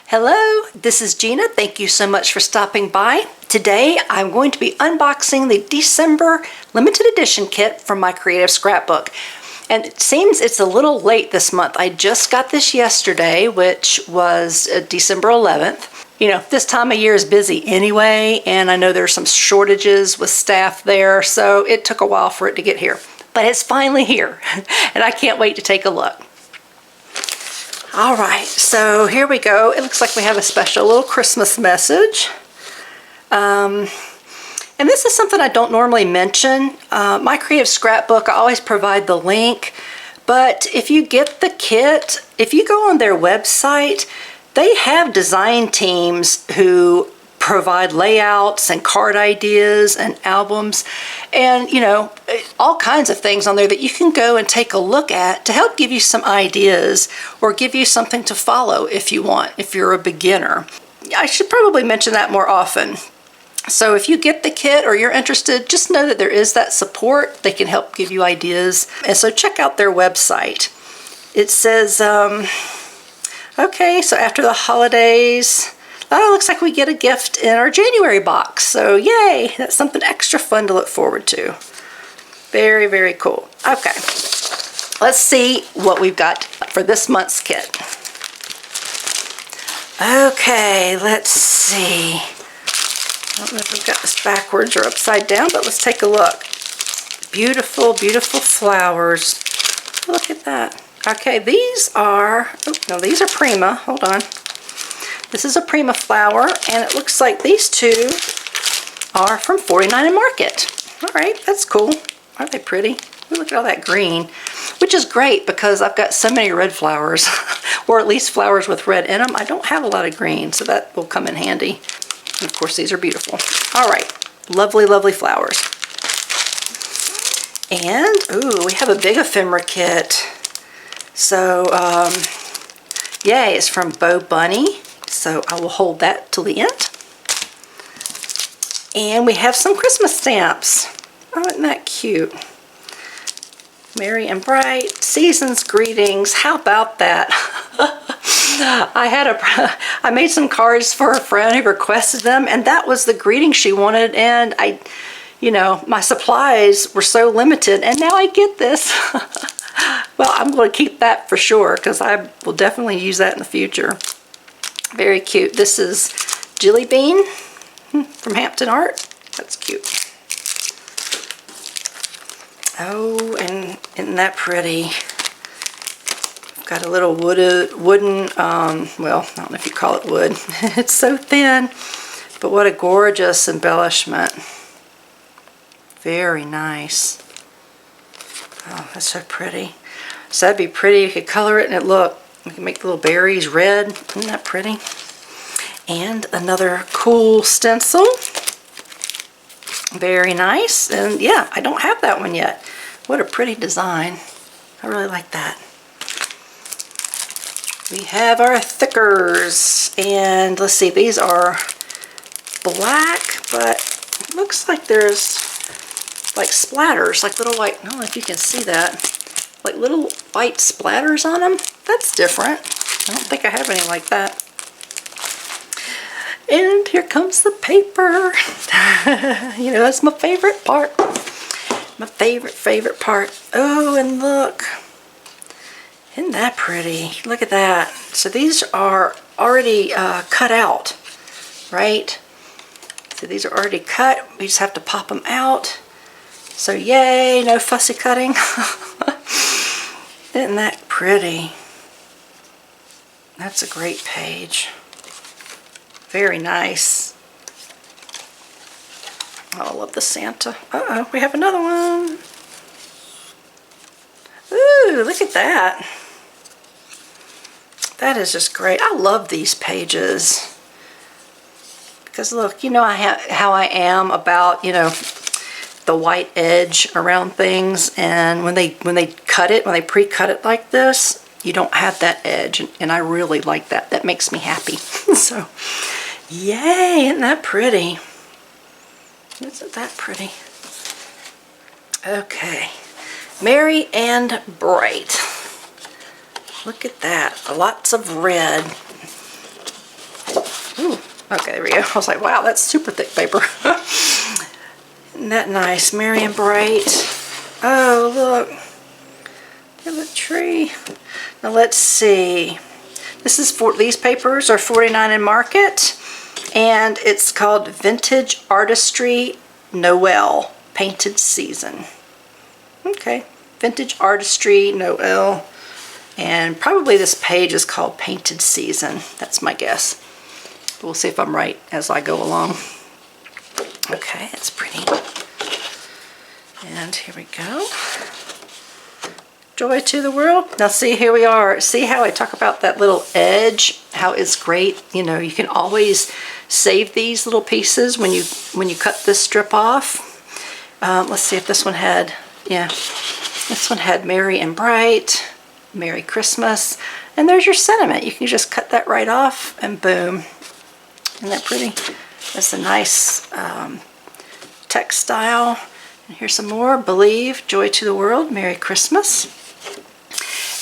Hello, this is Gina. Thank you so much for stopping by. Today I'm going to be unboxing the December limited edition kit from my Creative Scrapbook. And it seems it's a little late this month. I just got this yesterday, which was December 11th. You know, this time of year is busy anyway, and I know there's some shortages with staff there, so it took a while for it to get here. But it's finally here, and I can't wait to take a look. All right, so here we go. It looks like we have a special little Christmas message. And this is something I don't normally mention. My Creative Scrapbook, I always provide the link, but if you get the kit, if you go on their website, they have design teams who provide layouts and card ideas and albums and, you know, all kinds of things on there that you can go and take a look at to help give you some ideas or give you something to follow if you want, if you're a beginner. I should probably mention that more often. So if you get the kit or you're interested, just know that there is that support. They can help give you ideas. And so check out their website. It says, okay, so after the holidays, oh, looks like we get a gift in our January box. So yay, that's something extra fun to look forward to. Very, very cool. Okay, let's see what we've got for this month's kit. Okay, let's see. I don't know if I've got this backwards or upside down, but let's take a look. Beautiful, beautiful flowers. Look at that. Okay, these are, oh, no, these are Prima. Hold on. This is a Prima flower, and it looks like these two are from 49 and Market. All right, that's cool. Aren't they pretty? Ooh, look at all that green, which is great because I've got so many red flowers, or at least flowers with red in them. I don't have a lot of green, so that will come in handy. And of course, these are beautiful. All right, lovely, lovely flowers. And, ooh, we have a big ephemera kit. So, yay, it's from Bo Bunny. So I will hold that till the end. And we have some Christmas stamps. Oh, isn't that cute? Merry and bright, season's greetings. How about that? I made some cards for a friend who requested them, and that was the greeting she wanted. And you know, my supplies were so limited, and now I get this. Well, I'm going to keep that for sure because I will definitely use that in the future. Very cute. This is Jilly Bean from Hampton Art. That's cute. Oh, and isn't that pretty? Got a little wooden, well, I don't know if you call it wood. It's so thin, but what a gorgeous embellishment. Very nice. Oh, that's so pretty. So that'd be pretty. You could color it and look. We can make the little berries red. Isn't that pretty? And another cool stencil. Very nice. And yeah, I don't have that one yet. What a pretty design. I really like that. We have our thickers. And let's see, these are black, but it looks like there's like splatters, like little white, I don't know if you can see that. Like little white splatters on them. That's different. I don't think I have any like that. And here comes the paper. You know, that's my favorite part. My favorite part. Oh, and look. Isn't that pretty? Look at that. So these are already cut out, right? So these are already cut. We just have to pop them out. So yay, no fussy cutting. Isn't that pretty? That's a great page. Very nice. Oh, I love the Santa. Uh-oh, we have another one. Ooh, look at that. That is just great. I love these pages. Because look, you know how I am about, you know, the white edge around things, and when they cut it, when they pre-cut it like this, you don't have that edge, and I really like that. That makes me happy. So, yay, isn't that pretty? Isn't that pretty? Okay, Merry and Bright. Look at that, lots of red. Okay, there we go. I was like, wow, that's super thick paper. Isn't that nice? Merry and bright. Oh, look. Look at the tree. Now let's see. These papers are $49 in Market, and it's called Vintage Artistry Noel Painted Season. Okay, Vintage Artistry Noel, and probably this page is called Painted Season. That's my guess. But we'll see if I'm right as I go along. Okay, that's pretty. And here we go. Joy to the world. Now see, here we are. See how I talk about that little edge, how it's great. You know, you can always save these little pieces when you cut this strip off. Let's see if this one had, yeah, this one had Merry and Bright, Merry Christmas, and there's your sentiment. You can just cut that right off and boom. Isn't that pretty? That's a nice textile. And here's some more. Believe, joy to the world, Merry Christmas.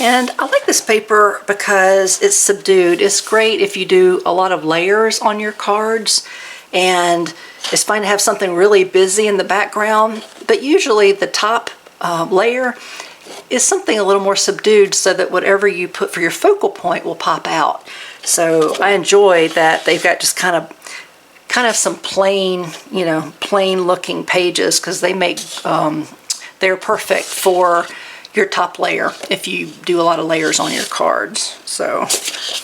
And I like this paper because it's subdued. It's great if you do a lot of layers on your cards, and it's fine to have something really busy in the background, but usually the top layer is something a little more subdued so that whatever you put for your focal point will pop out. So I enjoy that they've got just kind of some plain, you know, plain looking pages, because they make, they're perfect for your top layer if you do a lot of layers on your cards. So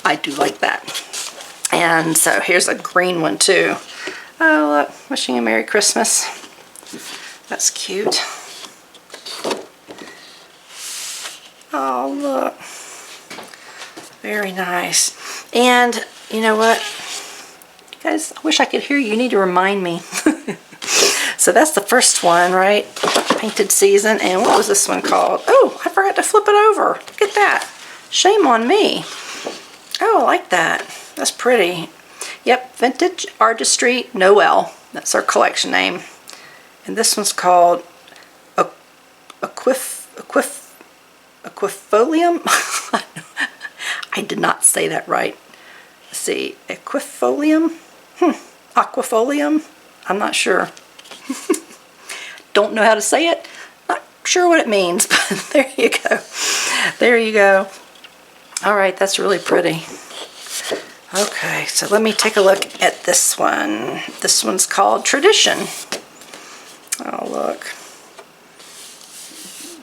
I do like that. And so here's a green one too. Oh, look, wishing a Merry Christmas. That's cute. Oh, look. Very nice. And you know what? You guys, I wish I could hear you. You need to remind me. So that's the first one, right? Painted Season. And what was this one called? Oh, I forgot to flip it over. Look at that. Shame on me. Oh, I like that. That's pretty. Yep, Vintage Artistry Noel. That's our collection name. And this one's called Aquifolium. I did not say that right. Let's see, Aquifolium? Aquifolium? I'm not sure. Don't know how to say it. Not sure what it means, but there you go. There you go. All right, that's really pretty. Okay, so let me take a look at this one. This one's called Tradition. Oh, look.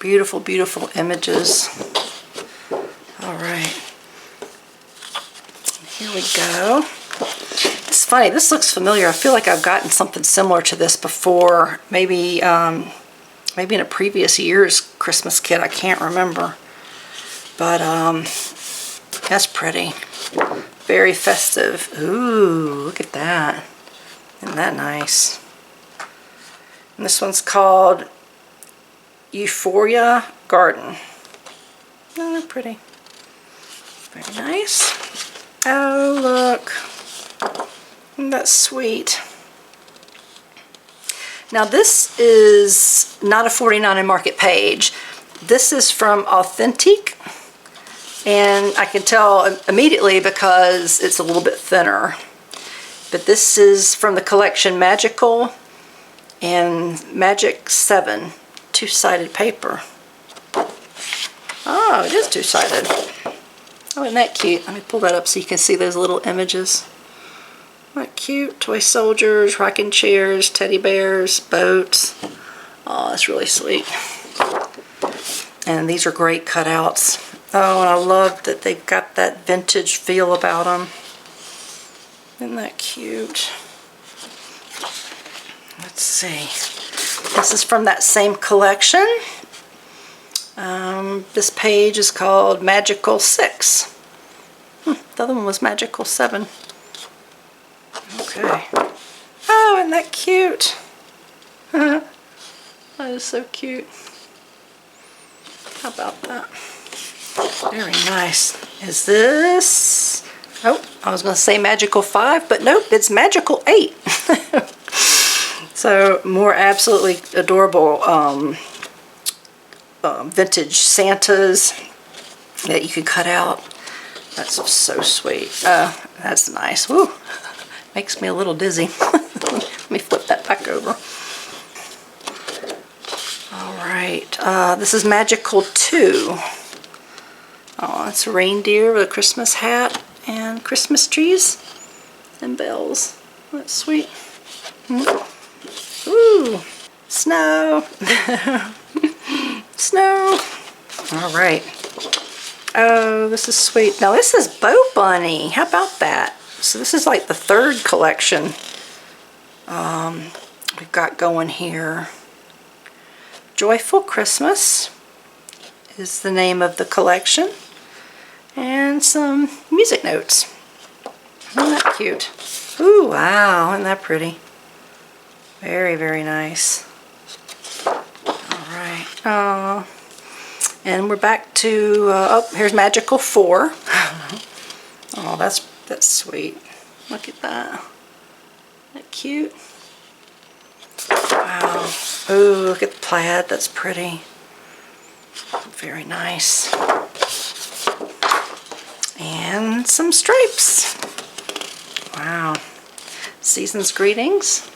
Beautiful, beautiful images. All right. Here we go. It's funny, this looks familiar. I feel like I've gotten something similar to this before. Maybe maybe in a previous year's Christmas kit. I can't remember. But that's pretty. Very festive. Ooh, look at that. Isn't that nice? And this one's called Euphoria Garden. Oh, they're pretty. Very nice. Oh, look. Isn't that sweet? Now this is not a 49 in Market page. This is from Authentic, and I can tell immediately because it's a little bit thinner. But this is from the collection Magical and Magic 7, two-sided paper. Oh, it is two-sided. Oh, isn't that cute? Let me pull that up so you can see those little images. Isn't that cute? Toy soldiers, rocking chairs, teddy bears, boats. Oh, that's really sweet. And these are great cutouts. Oh, and I love that they've got that vintage feel about them. Isn't that cute? Let's see. This is from that same collection. This page is called Magical 6. The other one was Magical 7. Okay. Oh, isn't that cute? That is so cute. How about that? Very nice. Is this... Oh, I was going to say Magical 5, but nope, it's Magical 8. So, more absolutely adorable vintage Santas that you can cut out. That's so sweet. That's nice. Woo! Makes me a little dizzy. Let me flip that back over. Alright, this is Magical 2. Oh, it's a reindeer with a Christmas hat and Christmas trees and bells. That's sweet. Ooh, snow. Snow. Alright. Oh, this is sweet. Now this is Bow Bunny. How about that? So this is like the third collection we've got going here. Joyful Christmas is the name of the collection. And some music notes. Isn't that cute? Ooh, wow, isn't that pretty? Very, very nice. Alright. Oh, and we're back to, oh, here's Magical 4. Oh, that's sweet. Look at that. Isn't that cute? Wow. Ooh, look at the plaid. That's pretty. Very nice. And some stripes. Wow. Season's greetings.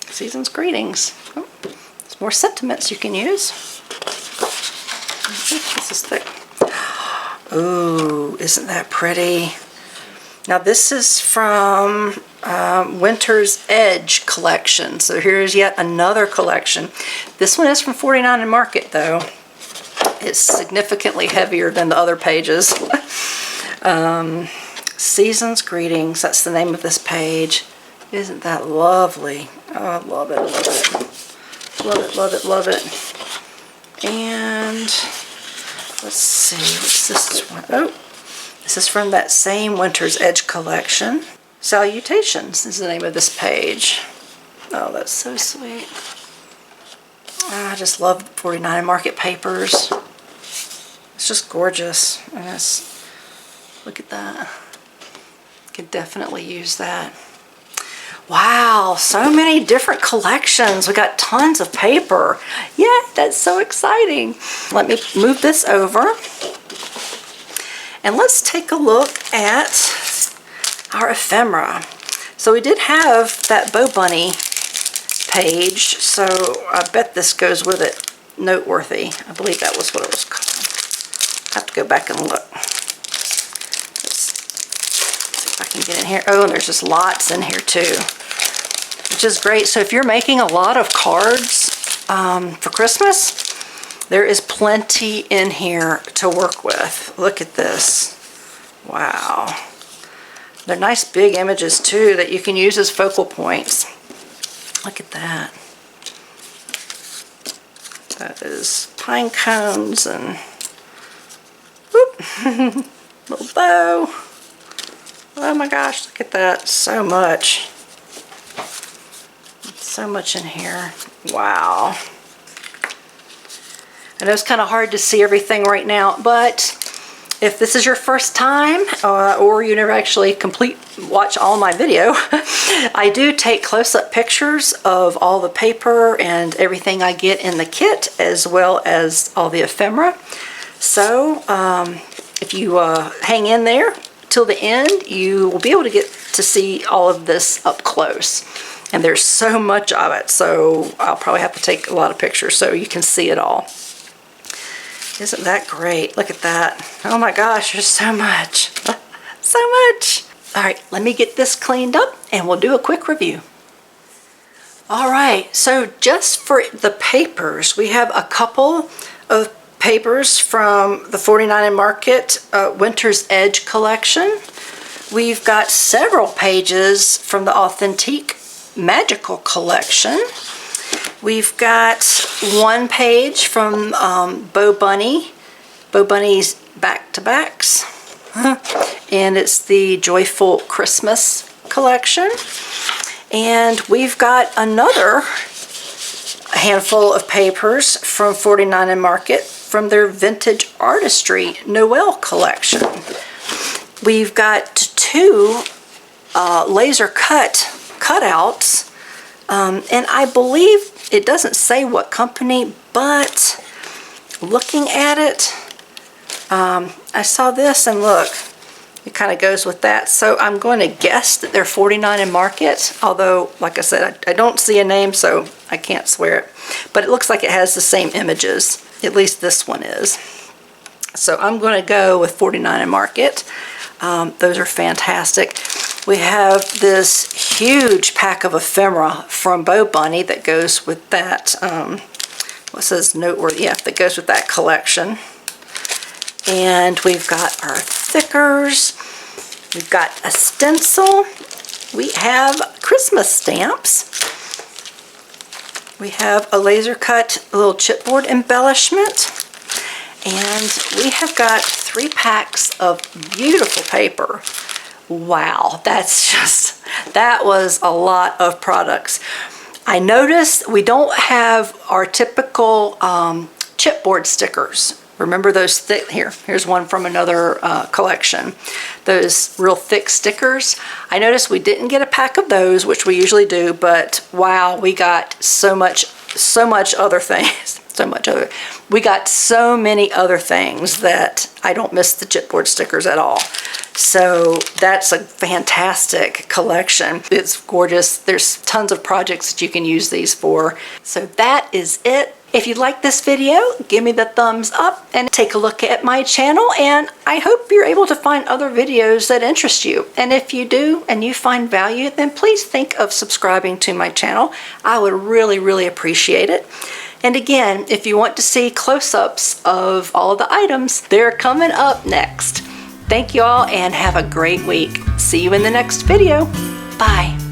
Season's greetings. Oh, there's more sentiments you can use. This is thick. Ooh, isn't that pretty? Now this is from Winter's Edge collection. So here's yet another collection. This one is from 49 and Market though. It's significantly heavier than the other pages. Season's Greetings, that's the name of this page. Isn't that lovely? Oh, I love it, love it. Love it, love it, love it. And let's see, what's this one? Oh, this is from that same Winter's Edge collection. Salutations is the name of this page. Oh, that's so sweet. I just love 49 Market papers. It's just gorgeous. Yes. Look at that. Could definitely use that. Wow, so many different collections. We got tons of paper. Yeah, that's so exciting. Let me move this over. And let's take a look at our ephemera. So we did have that Bow Bunny page, so I bet this goes with it. Noteworthy. I believe that was what it was called. I have to go back and look. Let's see if I can get in here. Oh, and there's just lots in here too, which is great. So if you're making a lot of cards for Christmas, there is plenty in here to work with. Look at this. Wow. They're nice big images too that you can use as focal points. Look at that. That is pine cones and whoop, little bow. Oh my gosh, look at that. So much. So much in here. Wow. I know it's kind of hard to see everything right now, but if this is your first time or you never actually watch all my video, I do take close-up pictures of all the paper and everything I get in the kit, as well as all the ephemera. So if you hang in there till the end, you will be able to get to see all of this up close. And there's so much of it, so I'll probably have to take a lot of pictures so you can see it all. Isn't that great? Look at that. Oh my gosh, there's so much. So much. All right, let me get this cleaned up and we'll do a quick review. All right, so just for the papers, we have a couple of papers from the 49 and Market Winter's Edge collection. We've got several pages from the Authentique Magical collection. We've got one page from Bow Bunny's back-to-backs, and it's the Joyful Christmas collection. And we've got another handful of papers from 49 and Market from their Vintage Artistry Noel collection. We've got two laser cutouts, and I believe it doesn't say what company, but looking at it, I saw this and look, it kind of goes with that. So I'm going to guess that they're $49 in market, although, like I said, I don't see a name, so I can't swear it. But it looks like it has the same images. At least this one is. So I'm going to go with $49 in market. Those are fantastic. We have this huge pack of ephemera from Bo Bunny that goes with that, what says noteworthy? Yeah, that goes with that collection. And we've got our thickers. We've got a stencil. We have Christmas stamps. We have a laser cut little chipboard embellishment. And we have got 3 packs of beautiful paper. Wow, that was a lot of products. I noticed we don't have our typical chipboard stickers. Remember those thick, here's one from another collection. Those real thick stickers. I noticed we didn't get a pack of those, which we usually do, but wow, we got so much other things. We got so many other things that I don't miss the chipboard stickers at all. So that's a fantastic collection. It's gorgeous. There's tons of projects that you can use these for. So that is it. If you like this video, give me the thumbs up and take a look at my channel, and I hope you're able to find other videos that interest you. And if you do and you find value, then please think of subscribing to my channel. I would really, really appreciate it. And again, if you want to see close-ups of all of the items, they're coming up next. Thank you all and have a great week. See you in the next video. Bye.